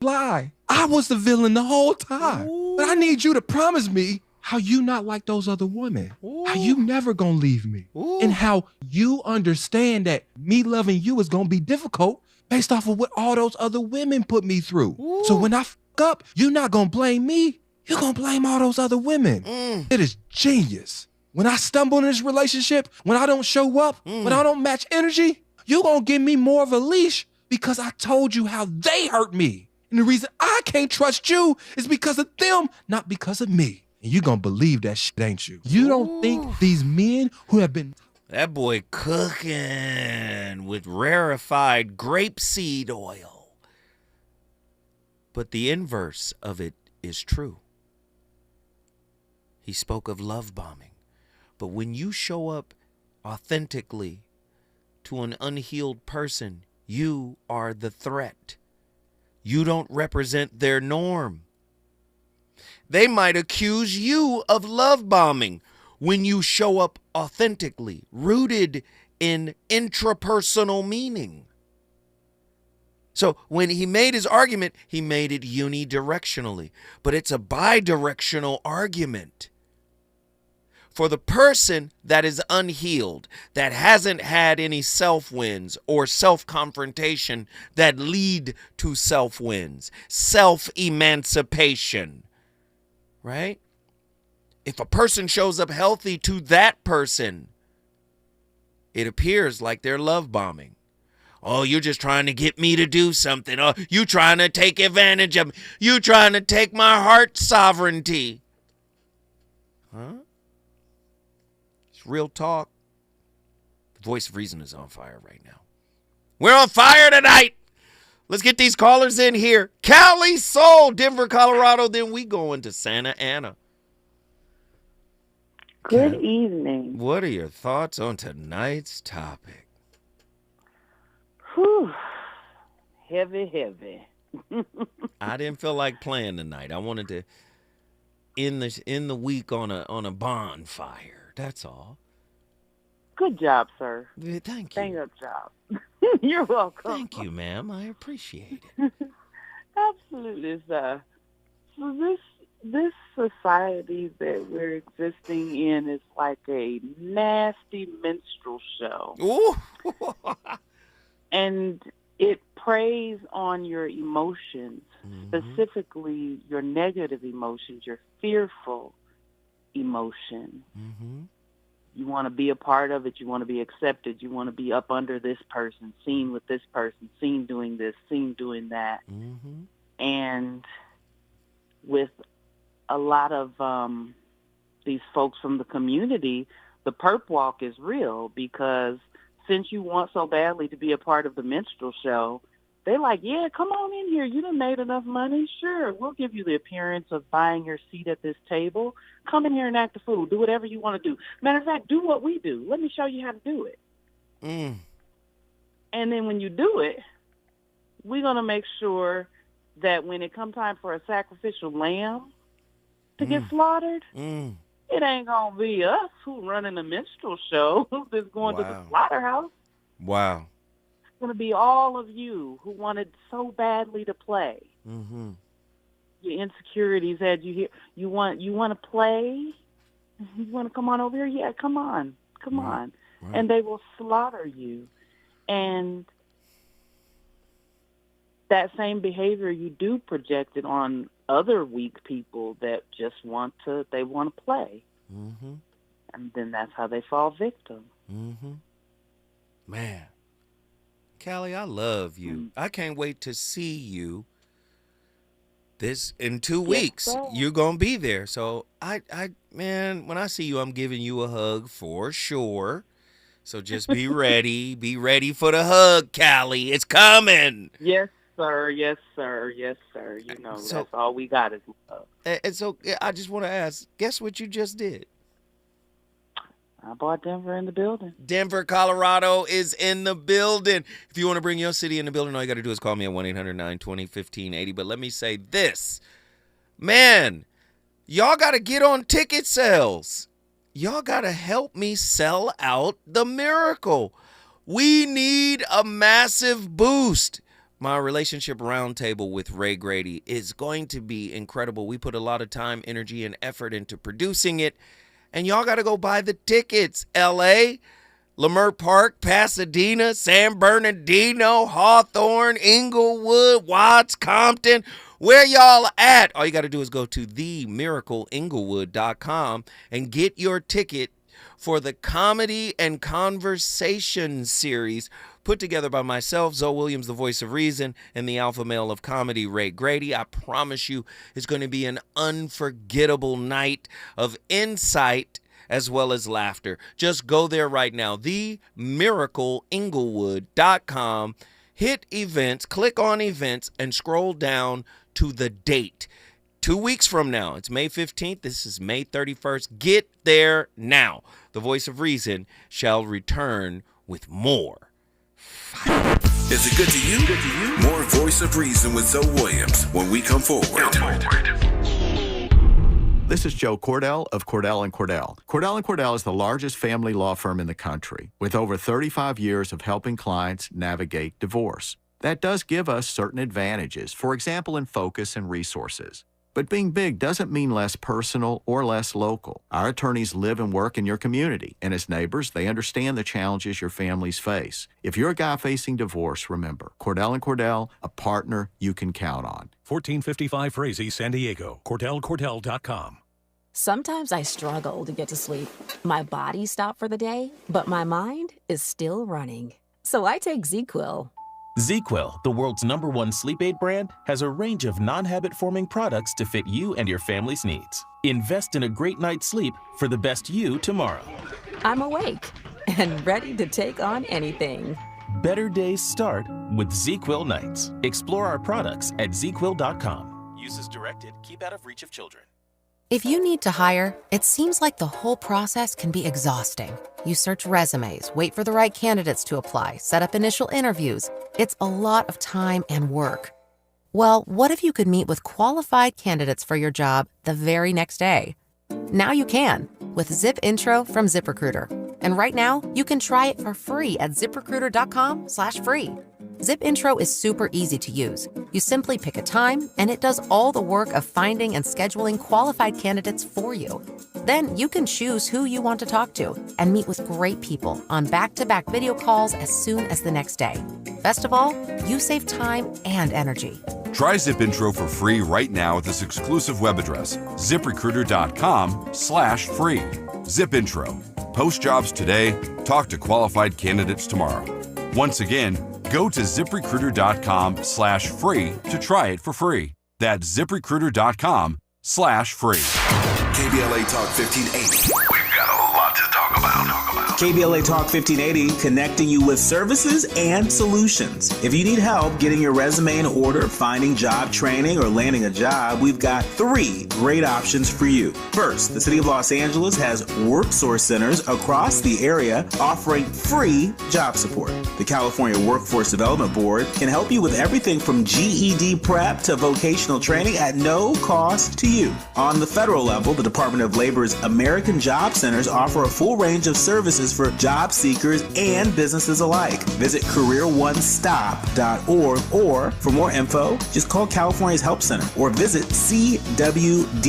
lie. I was the villain the whole time. Ooh. But I need you to promise me how you not like those other women. Ooh. How you never gonna leave me. Ooh. And how you understand that me loving you is gonna be difficult based off of what all those other women put me through. Ooh. So when I fuck up, you're not gonna blame me. You're gonna blame all those other women. It is genius. When I stumble in this relationship, when I don't show up, when I don't match energy, you're gonna give me more of a leash because I told you how they hurt me. And the reason I can't trust you is because of them, not because of me. And you gonna believe that shit, ain't you? You don't think these men who have been... That boy cooking with rarefied grapeseed oil. But the inverse of it is true. He spoke of love bombing. But when you show up authentically to an unhealed person, you are the threat. You don't represent their norm. They might accuse you of love bombing when you show up authentically, rooted in intrapersonal meaning. So when he made his argument, he made it unidirectionally, but it's a bidirectional argument. For the person that is unhealed, that hasn't had any self-wins or self-confrontation that lead to self-wins, self-emancipation, right? If a person shows up healthy to that person, it appears like they're love bombing. Oh, you're just trying to get me to do something. Oh, you trying to take advantage of me. You trying to take my heart sovereignty. Huh? It's real talk. The voice of reason is on fire right now. We're on fire tonight. Let's get these callers in here. Cali Soul, Denver, Colorado. Then we go into Santa Ana. Good evening. What are your thoughts on tonight's topic? Whew. Heavy. I didn't feel like playing tonight. I wanted to end the week on a bonfire. That's all. Good job, sir. Thank you. Good job. You're welcome. Thank you, ma'am. I appreciate it. Absolutely, sir. So this society that we're existing in is like a nasty minstrel show. Ooh. And it preys on your emotions, specifically your negative emotions, your fearful emotion. You want to be a part of it. You want to be accepted. You want to be up under this person, seen with this person, seen doing this, seen doing that. And with a lot of these folks from the community, the perp walk is real because since you want so badly to be a part of the minstrel show, they're like, yeah, come on in here. You done made enough money. Sure, we'll give you the appearance of buying your seat at this table. Come in here and act the fool. Do whatever you want to do. Matter of fact, do what we do. Let me show you how to do it. And then when you do it, we're going to make sure that when it comes time for a sacrificial lamb to get slaughtered, it ain't going to be us who running the minstrel show that's going to the slaughterhouse. Wow. It's going to be all of you who wanted so badly to play. Your insecurities had you here. You want to play? You want to come on over here? Yeah, come on. Right. And they will slaughter you. And that same behavior you do project it on other weak people that just want to play. And then that's how they fall victim. Man. Callie, I love you. I can't wait to see you this in 2 weeks. Sir. You're going to be there. So man, when I see you, I'm giving you a hug for sure. So just be ready. Be ready for the hug, Callie. It's coming. Yes, sir. Yes, sir. Yes, sir. You know, so, that's all we got is love. And so I just want to ask, guess what you just did? I bought Denver in the building. Denver, Colorado is in the building. If you want to bring your city in the building, all you got to do is call me at 1-800-920-1580. But let me say this. Man, y'all got to get on ticket sales. Y'all got to help me sell out the Miracle. We need a massive boost. My relationship roundtable with Ray Grady is going to be incredible. We put a lot of time, energy, and effort into producing it. And y'all got to go buy the tickets. L.A., Leimert Park, Pasadena, San Bernardino, Hawthorne, Inglewood, Watts, Compton. Where y'all at? All you got to do is go to themiracleinglewood.com and get your ticket for the Comedy and Conversation series put together by myself, Zoe Williams, the voice of reason, and the alpha male of comedy, Ray Grady. I promise you it's going to be an unforgettable night of insight as well as laughter. Just go there right now, themiracleinglewood.com, hit events, click on events, and scroll down to the date. 2 weeks from now, it's May 15th. This is May 31st. Get there now. The voice of reason shall return with more. Is it good to you? More Voice of Reason with Zoe Williams when we come forward. This is Joe Cordell of Cordell & Cordell. Cordell & Cordell is the largest family law firm in the country with over 35 years of helping clients navigate divorce. That does give us certain advantages, for example, in focus and resources. But being big doesn't mean less personal or less local. Our attorneys live and work in your community, and as neighbors, they understand the challenges your families face. If you're a guy facing divorce, remember, Cordell & Cordell, a partner you can count on. 1455 Frazee, San Diego. CordellCordell.com. Sometimes I struggle to get to sleep. My body stopped for the day, but my mind is still running. So I take ZzzQuil. ZzzQuil, the world's #1 sleep aid brand, has a range of non-habit-forming products to fit you and your family's needs. Invest in a great night's sleep for the best you tomorrow. I'm awake and ready to take on anything. Better days start with ZzzQuil nights. Explore our products at ZzzQuil.com. Use as directed. Keep out of reach of children. If you need to hire, it seems like the whole process can be exhausting. You search resumes, wait for the right candidates to apply, set up initial interviews. It's a lot of time and work. Well, what if you could meet with qualified candidates for your job the very next day? Now you can with Zip Intro from ZipRecruiter. And right now, you can try it for free at ZipRecruiter.com/free. Zip Intro is super easy to use. You simply pick a time, and it does all the work of finding and scheduling qualified candidates for you. Then you can choose who you want to talk to and meet with great people on back-to-back video calls as soon as the next day. Best of all, you save time and energy. Try Zip Intro for free right now at this exclusive web address, ZipRecruiter.com/free. Zip Intro. Post jobs today. Talk to qualified candidates tomorrow. Once again, go to ZipRecruiter.com/free to try it for free. That's ZipRecruiter.com/free. KBLA Talk 1580. We've got a lot to talk about. KBLA Talk 1580, connecting you with services and solutions. If you need help getting your resume in order, finding job training, or landing a job, we've got 3 great options for you. First, the City of Los Angeles has WorkSource centers across the area offering free job support. The California Workforce Development Board can help you with everything from GED prep to vocational training at no cost to you. On the federal level, the Department of Labor's American Job Centers offer a full range of services for job seekers and businesses alike. Visit careeronestop.org, or for more info, just call California's Help Center or visit cwdb.ca.gov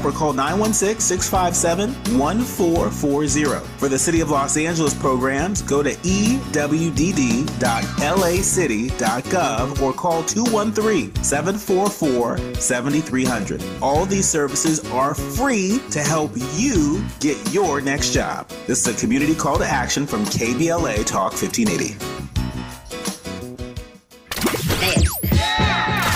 or call 916-657-1440. For the City of Los Angeles programs, go to ewdd.lacity.gov or call 213-744-7300. All these services are free to help you get your next job. This is a community call to action from KBLA Talk 1580.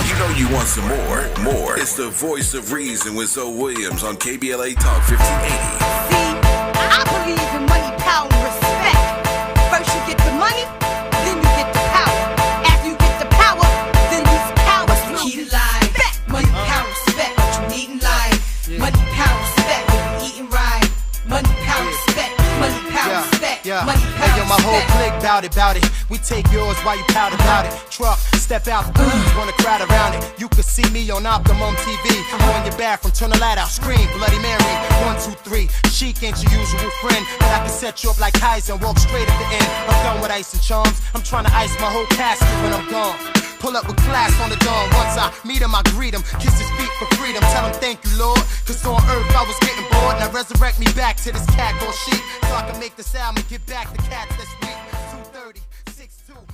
You know you want some more. It's the voice of reason with Zoe Williams on KBLA Talk 1580. I believe in money, power, and respect. First you get the money, then you get the power. After you get the power, then these powers will keep life. Money, power, respect. What you need in life. Money, power, respect. What you eating right. Money, power, respect. Money, power, respect. Money, power, hey, yo, my whole clique bout it. We take yours while you pout about it. Truck, step out, wanna crowd around it. You can see me on Optimum TV. On your bathroom, turn the light out, scream, Bloody Mary. 1, 2, 3. Chic ain't your usual friend, but I can set you up like Kaiser and walk straight at the end. I'm done with ice and charms. I'm trying to ice my whole casket when I'm gone. Pull up with class on the dawn. Once I meet him, I greet him. Kiss his feet for freedom. Tell him thank you, Lord. Cause on earth I was getting bored. Now resurrect me back to this cat called sheep, so I can make this album and get back the cats this week. 2:30, 6:2.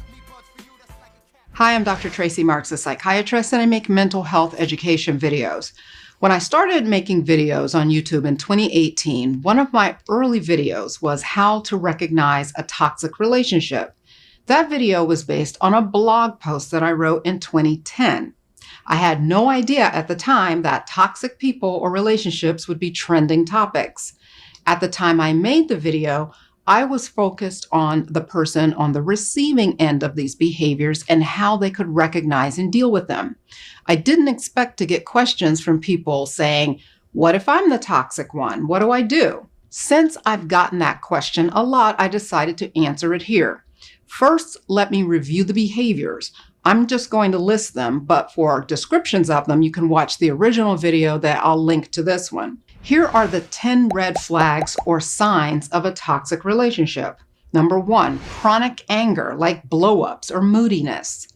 Hi, I'm Dr. Tracy Marks, a psychiatrist, and I make mental health education videos. When I started making videos on YouTube in 2018, one of my early videos was how to recognize a toxic relationship. That video was based on a blog post that I wrote in 2010. I had no idea at the time that toxic people or relationships would be trending topics. At the time I made the video, I was focused on the person on the receiving end of these behaviors and how they could recognize and deal with them. I didn't expect to get questions from people saying, "What if I'm the toxic one? What do I do?" Since I've gotten that question a lot, I decided to answer it here. First, let me review the behaviors. I'm just going to list them, but for descriptions of them, you can watch the original video that I'll link to this one. Here are the 10 red flags or signs of a toxic relationship. Number 1, chronic anger, like blow-ups or moodiness.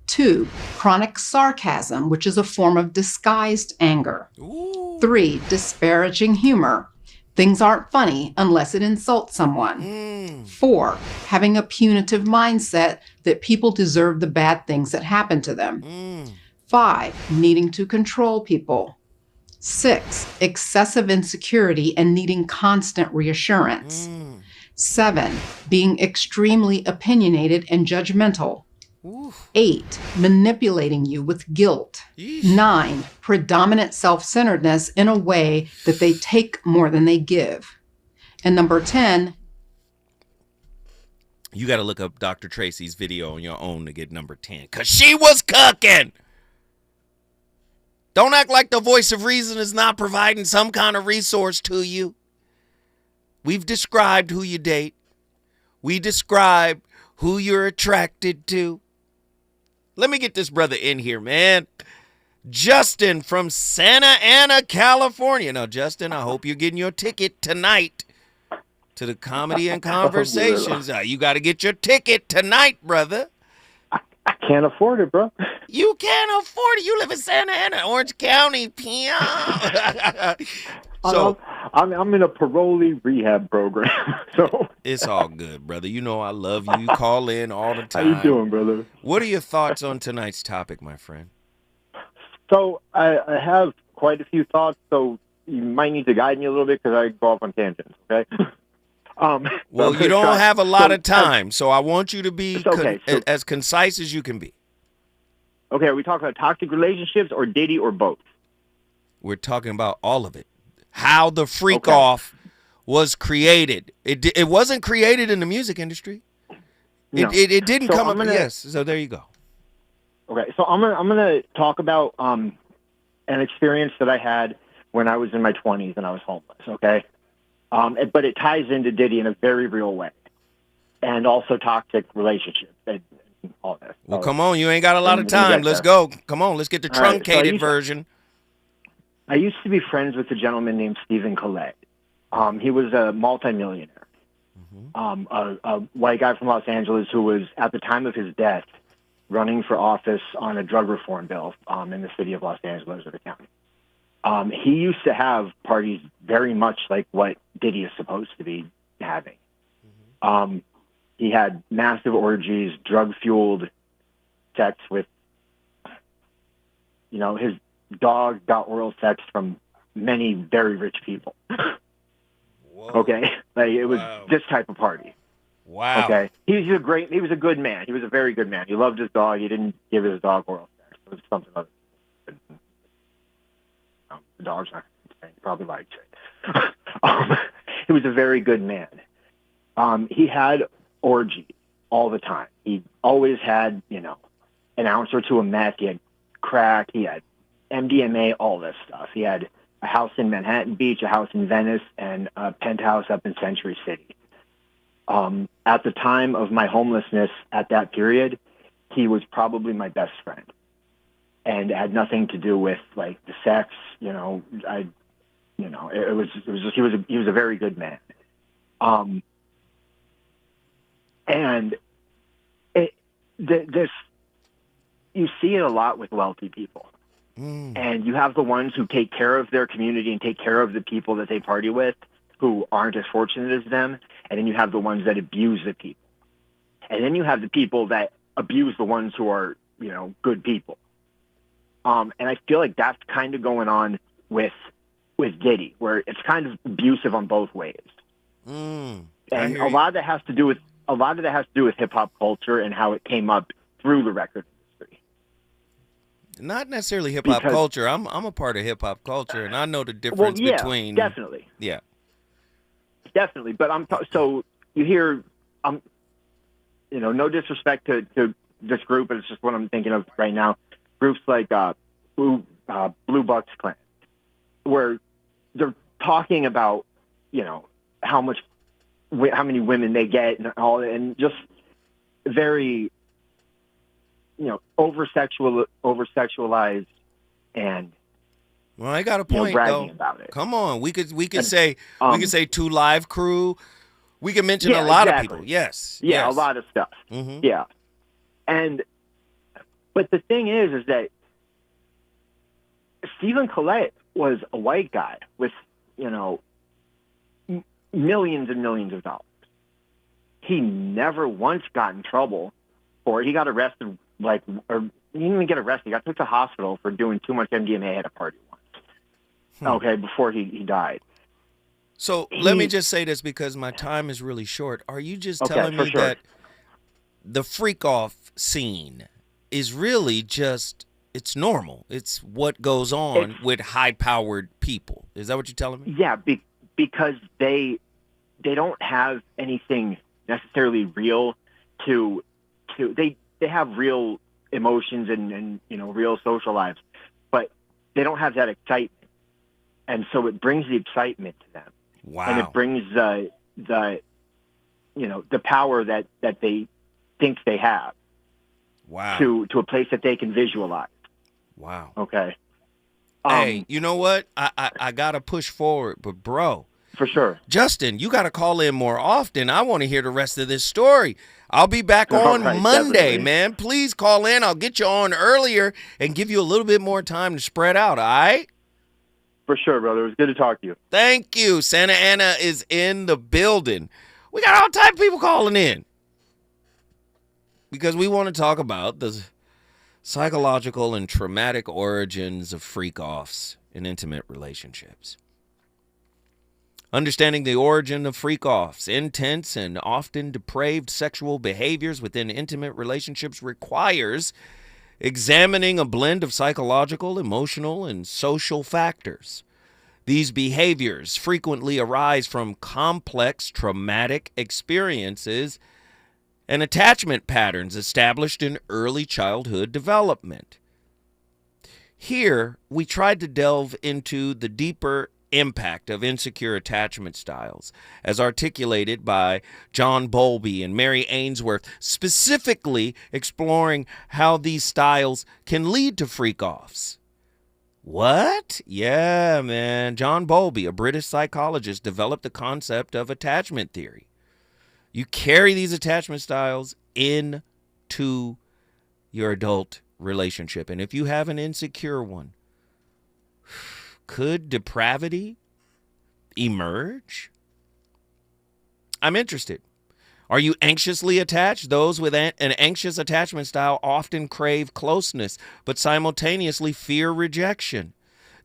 2, chronic sarcasm, which is a form of disguised anger. 3, disparaging humor. Things aren't funny unless it insults someone. 4, having a punitive mindset that people deserve the bad things that happen to them. 5, needing to control people. 6, excessive insecurity and needing constant reassurance. 7, being extremely opinionated and judgmental. 8, manipulating you with guilt. 9, predominant self-centeredness in a way that they take more than they give. And number 10, you got to look up Dr. Tracy's video on your own to get number 10, because she was cooking. Don't act like the voice of reason is not providing some kind of resource to you. We've described who you date. We described who you're attracted to. Let me get this brother in here, man. Justin from Santa Ana, California. Now, Justin, I hope you're getting your ticket tonight to the Comedy and Conversations. You got to get your ticket tonight, brother. I can't afford it, bro. You can't afford it. You live in Santa Ana, Orange County, So I'm in a parolee rehab program, so it's all good, brother. You know I love you. You call in all the time. How you doing, brother? What are your thoughts on tonight's topic, my friend? So I have quite a few thoughts, so you might need to guide me a little bit because I go off on tangents, okay? Well, you don't have a lot of time, so I want you to be as concise as you can be. Okay, are we talking about toxic relationships or Diddy or both? We're talking about all of it. How the freak off was created. It wasn't created in the music industry. No. It didn't come up. Yes, so there you go. Okay, so I'm gonna talk about an experience that I had when I was in my 20s and I was homeless. Okay, but it ties into Diddy in a very real way, and also toxic relationships and all that. Well, come on, you ain't got a lot of time. Let's go. Come on, let's get the truncated version. I used to be friends with a gentleman named Stephen Collette. He was a multimillionaire, a white guy from Los Angeles who was, at the time of his death, running for office on a drug reform bill in the city of Los Angeles or the county. He used to have parties very much like what Diddy is supposed to be having. He had massive orgies, drug-fueled sex with, his dog got oral sex from many very rich people. Okay, like it was this type of party. Wow. Okay, he was a good man. He was a very good man. He loved his dog. He didn't give his dog oral sex. It was something other. The dog's not probably liked it. He was a very good man. He had orgies all the time. He always had, an ounce or two of meth. He had crack. He had MDMA, all this stuff. He had a house in Manhattan Beach, a house in Venice, and a penthouse up in Century City. At the time of my homelessness at that period, he was probably my best friend. And it had nothing to do with like the sex, it was just, he was a very good man. And this, you see it a lot with wealthy people. And you have the ones who take care of their community and take care of the people that they party with who aren't as fortunate as them. And then you have the ones that abuse the people. And then you have the people that abuse the ones who are, good people. And I feel like that's kind of going on with Diddy, where it's kind of abusive on both ways. And a lot of that has to do with hip hop culture and how it came up through the record industry. Not necessarily hip hop culture. I'm a part of hip hop culture, and I know the difference between definitely. Yeah, definitely. But so you hear, no disrespect to this group, but it's just what I'm thinking of right now. Groups like Blue Bucks Clan, where they're talking about, how many women they get and all, and just very over sexualized and. Well, I got a point bragging though. About it. Come on, we could say 2 Live Crew. We can mention a lot of people. Yes. Yeah, yes. a lot of stuff. Mm-hmm. Yeah, but the thing is that Stephen Collette was a white guy with millions and millions of dollars. He never once got in trouble for it. He got arrested, or he didn't even get arrested. He got took to hospital for doing too much MDMA at a party once. Okay, before he died. So let me just say this because my time is really short. Are you just telling me that the freak off scene is really just, it's normal? It's what goes on with high-powered people. Is that what you're telling me? Yeah, because they don't have anything necessarily real they have real emotions and real social lives, but they don't have that excitement. And so it brings the excitement to them. Wow. And it brings the power that they think they have. Wow. To a place that they can visualize. Wow. Okay. Hey, you know what? I gotta push forward, but bro. For sure. Justin, you gotta call in more often. I want to hear the rest of this story. I'll be back on Monday, definitely. Man. Please call in. I'll get you on earlier and give you a little bit more time to spread out, all right? For sure, brother. It was good to talk to you. Thank you. Santa Ana is in the building. We got all type of people calling in because we want to talk about the psychological and traumatic origins of freak-offs in intimate relationships. Understanding the origin of freak-offs, intense and often depraved sexual behaviors within intimate relationships requires examining a blend of psychological, emotional, and social factors. These behaviors frequently arise from complex traumatic experiences and attachment patterns established in early childhood development. Here, we tried to delve into the deeper impact of insecure attachment styles, as articulated by John Bowlby and Mary Ainsworth, specifically exploring how these styles can lead to freak-offs. What? Yeah, man. John Bowlby, a British psychologist, developed the concept of attachment theory. You carry these attachment styles into your adult relationship, and if you have an insecure one, could depravity emerge? I'm interested. Are you anxiously attached? Those with an anxious attachment style often crave closeness, but simultaneously fear rejection.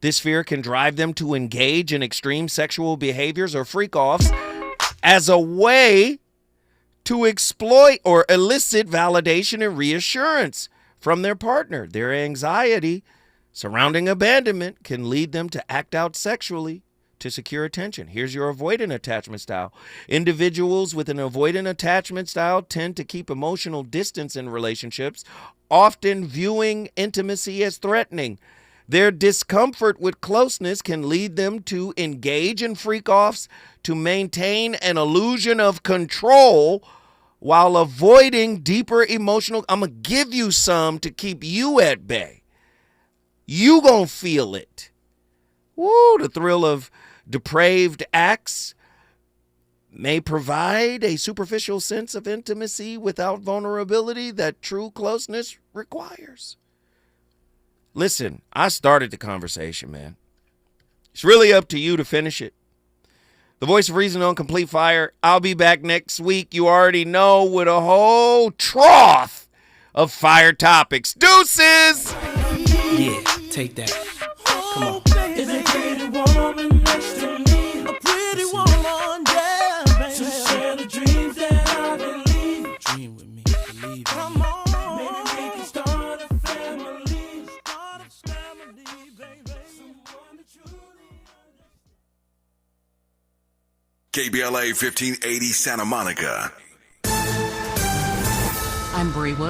This fear can drive them to engage in extreme sexual behaviors or freak-offs as a way to exploit or elicit validation and reassurance from their partner. Their anxiety surrounding abandonment can lead them to act out sexually to secure attention. Here's your avoidant attachment style. Individuals with an avoidant attachment style tend to keep emotional distance in relationships, often viewing intimacy as threatening. Their discomfort with closeness can lead them to engage in freak-offs to maintain an illusion of control while avoiding deeper emotional. I'm going to give you some to keep you at bay. You gonna feel it. Woo, the thrill of depraved acts may provide a superficial sense of intimacy without vulnerability that true closeness requires. Listen, I started the conversation, man. It's really up to you to finish it. The Voice of Reason on Complete Fire. I'll be back next week. You already know, with a whole trough of fire topics. Deuces! Yeah, take that. Come on. Is a pretty woman next to me? A pretty woman, yeah, baby. To share the dreams that I believe. Dream with me, believe in Come on. Maybe we can start a family. Start a family, baby. Someone to truly KBLA 1580 Santa Monica. I'm Bree Wood.